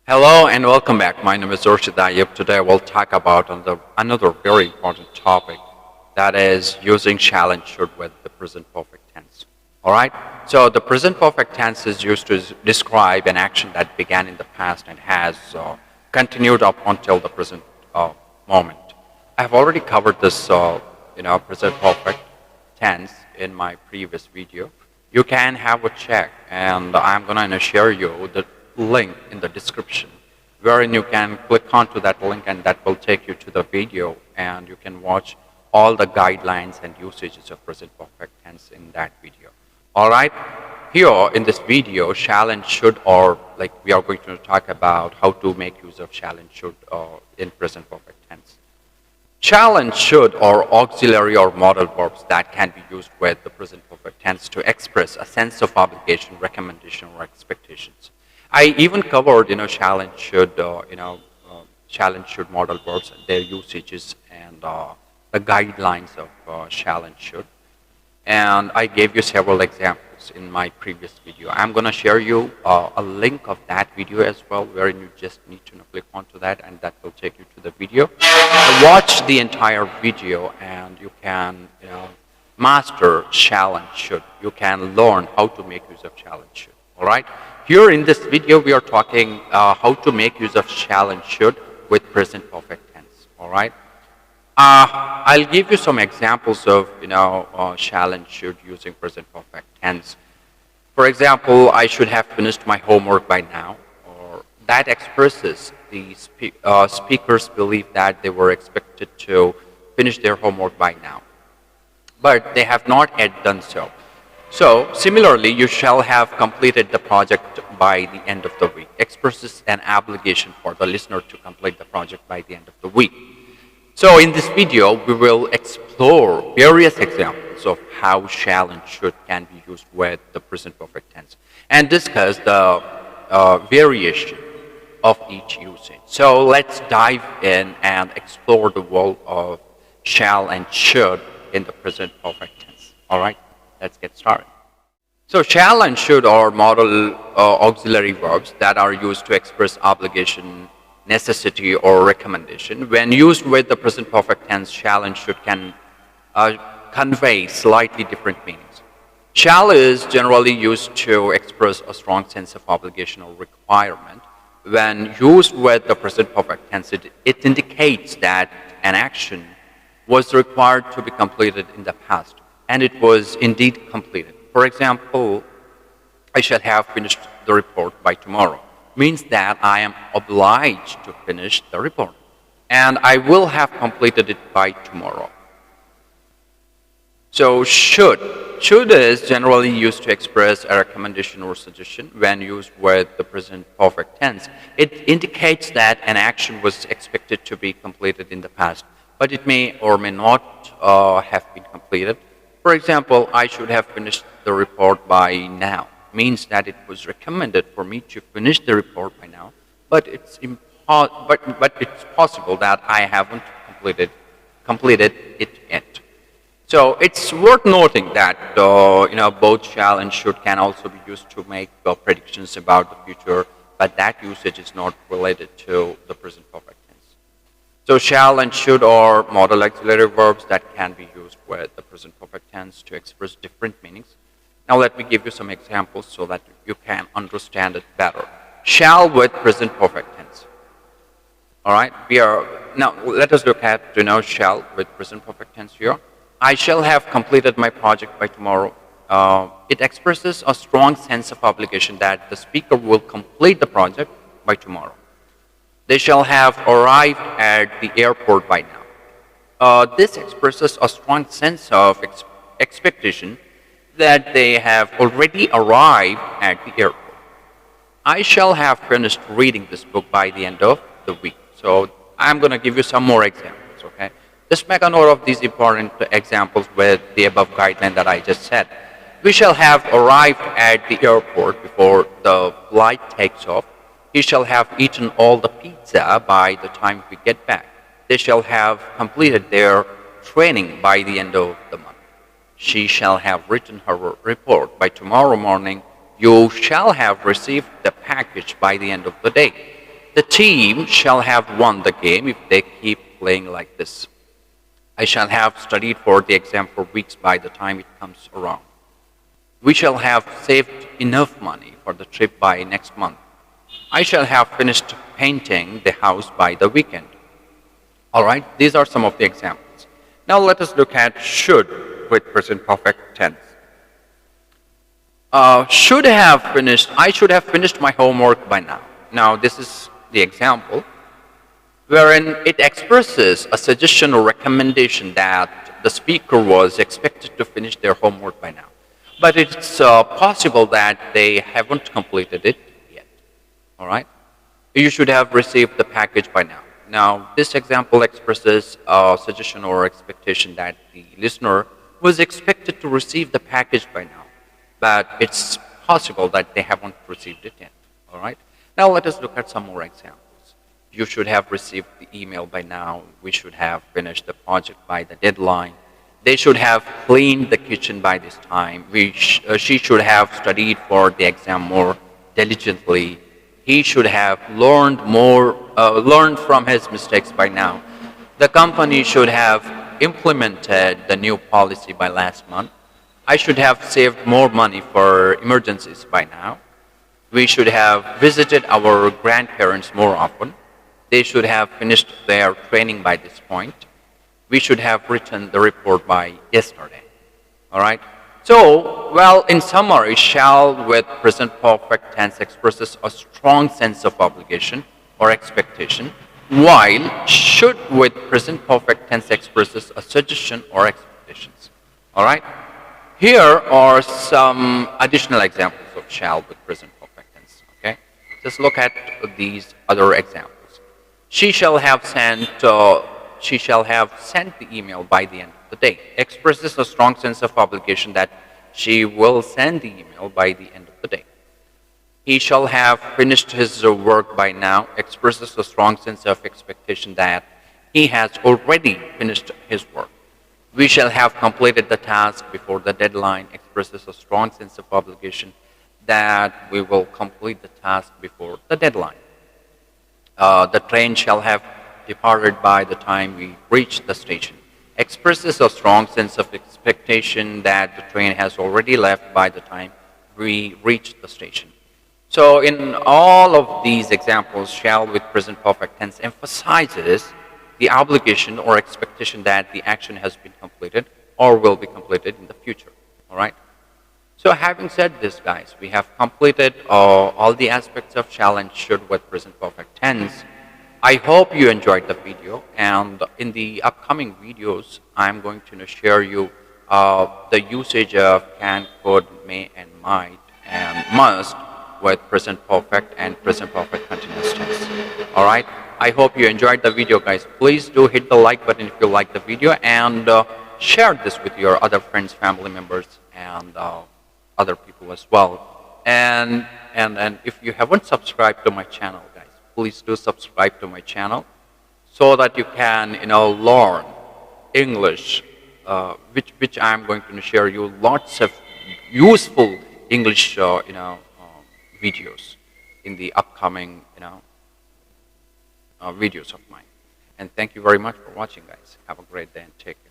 Hello and welcome back. My name is Urshid Ayub. Today we'll talk about another very important topic, that is using shall and should with the present perfect tense. All right. So the present perfect tense is used to describe an action that began in the past and has continued up until the present moment. I have already covered this, present perfect tense in my previous video. You can have a check, and I'm gonna share you the link in the description wherein you can click onto that link and that will take you to the video and you can watch all the guidelines and usages of present perfect tense in that video. All right. Here in this video, shall and should, or like we are going to talk about how to make use of shall and should in present perfect tense. Shall and should are auxiliary or modal verbs that can be used with the present perfect tense to express a sense of obligation, recommendation, or expectations. I even covered, shall and should, shall and should modal verbs, their usages, and the guidelines of shall and should. And I gave you several examples in my previous video. I'm going to share you a link of that video as well, wherein you just need to click onto that, and that will take you to the video. Watch the entire video, and you can, master shall and should. You can learn how to make use of shall and should. All right. Here in this video, we are talking how to make use of shall and should with present perfect tense. All right. I'll give you some examples of shall and should using present perfect tense. For example, I should have finished my homework by now, or that expresses the speaker's belief that they were expected to finish their homework by now, but they have not yet done so. So, similarly, you shall have completed the project by the end of the week. Expresses an obligation for the listener to complete the project by the end of the week. So, in this video, we will explore various examples of how shall and should can be used with the present perfect tense and discuss the variation of each usage. So, let's dive in and explore the world of shall and should in the present perfect tense. All right? Let's get started. So shall and should are modal auxiliary verbs that are used to express obligation, necessity, or recommendation. When used with the present perfect tense, shall and should can convey slightly different meanings. Shall is generally used to express a strong sense of obligation or requirement. When used with the present perfect tense, it indicates that an action was required to be completed in the past, and it was indeed completed. For example, I shall have finished the report by tomorrow. Means that I am obliged to finish the report, and I will have completed it by tomorrow. So should is generally used to express a recommendation or suggestion. When used with the present perfect tense, it indicates that an action was expected to be completed in the past, but it may or may not have been completed. For example, I should have finished the report by now. Means that it was recommended for me to finish the report by now, but it's possible that I haven't completed it yet. So it's worth noting that both shall and should can also be used to make predictions about the future, but that usage is not related to the present perfect tense. So shall and should are modal auxiliary verbs that can be used with the present perfect tense to express different meanings. Now let me give you some examples so that you can understand it better. Shall with present perfect tense. All right, now let us look at shall with present perfect tense here. I shall have completed my project by tomorrow. It expresses a strong sense of obligation that the speaker will complete the project by tomorrow. They shall have arrived at the airport by now. This expresses a strong sense of expectation that they have already arrived at the airport. I shall have finished reading this book by the end of the week. So I'm going to give you some more examples, okay? Just make a note of these important examples with the above guideline that I just said. We shall have arrived at the airport before the flight takes off. He shall have eaten all the pizza by the time we get back. They shall have completed their training by the end of the month. She shall have written her report by tomorrow morning. You shall have received the package by the end of the day. The team shall have won the game if they keep playing like this. I shall have studied for the exam for weeks by the time it comes around. We shall have saved enough money for the trip by next month. I shall have finished painting the house by the weekend. All right, these are some of the examples. Now let us look at should with present perfect tense. I should have finished my homework by now. Now this is the example wherein it expresses a suggestion or recommendation that the speaker was expected to finish their homework by now. But it's possible that they haven't completed it yet. All right? You should have received the package by now. Now, this example expresses a suggestion or expectation that the listener was expected to receive the package by now. But it's possible that they haven't received it yet. All right? Now, let us look at some more examples. You should have received the email by now. We should have finished the project by the deadline. They should have cleaned the kitchen by this time. She should have studied for the exam more diligently. He should have learned from his mistakes by now. The company should have implemented the new policy by last month. I should have saved more money for emergencies by now. We should have visited our grandparents more often. They should have finished their training by this point. We should have written the report by yesterday. All right? So, well, in summary, shall with present perfect tense expresses a strong sense of obligation or expectation, while should with present perfect tense expresses a suggestion or expectations. All right? Here are some additional examples of shall with present perfect tense. Okay? Just look at these other examples. She shall have sent the email by the end of the day. Expresses a strong sense of obligation that she will send the email by the end of the day. He shall have finished his work by now. Expresses a strong sense of expectation that he has already finished his work. We shall have completed the task before the deadline. Expresses a strong sense of obligation that we will complete the task before the deadline. The train shall have departed by the time we reach the station. Expresses a strong sense of expectation that the train has already left by the time we reach the station. So in all of these examples, shall with present perfect tense emphasizes the obligation or expectation that the action has been completed or will be completed in the future. All right? So having said this, guys, we have completed all the aspects of shall and should with present perfect tense. I hope you enjoyed the video, and in the upcoming videos, I'm going to share you the usage of can, could, may, and might, and must with present perfect and present perfect continuous tense. All right? I hope you enjoyed the video, guys. Please do hit the like button if you like the video, and share this with your other friends, family members, and other people as well. And if you haven't subscribed to my channel, guys, please do subscribe to my channel so that you can learn English, which I'm going to share you lots of useful English videos in the upcoming videos of mine. And thank you very much for watching, guys. Have a great day and take care.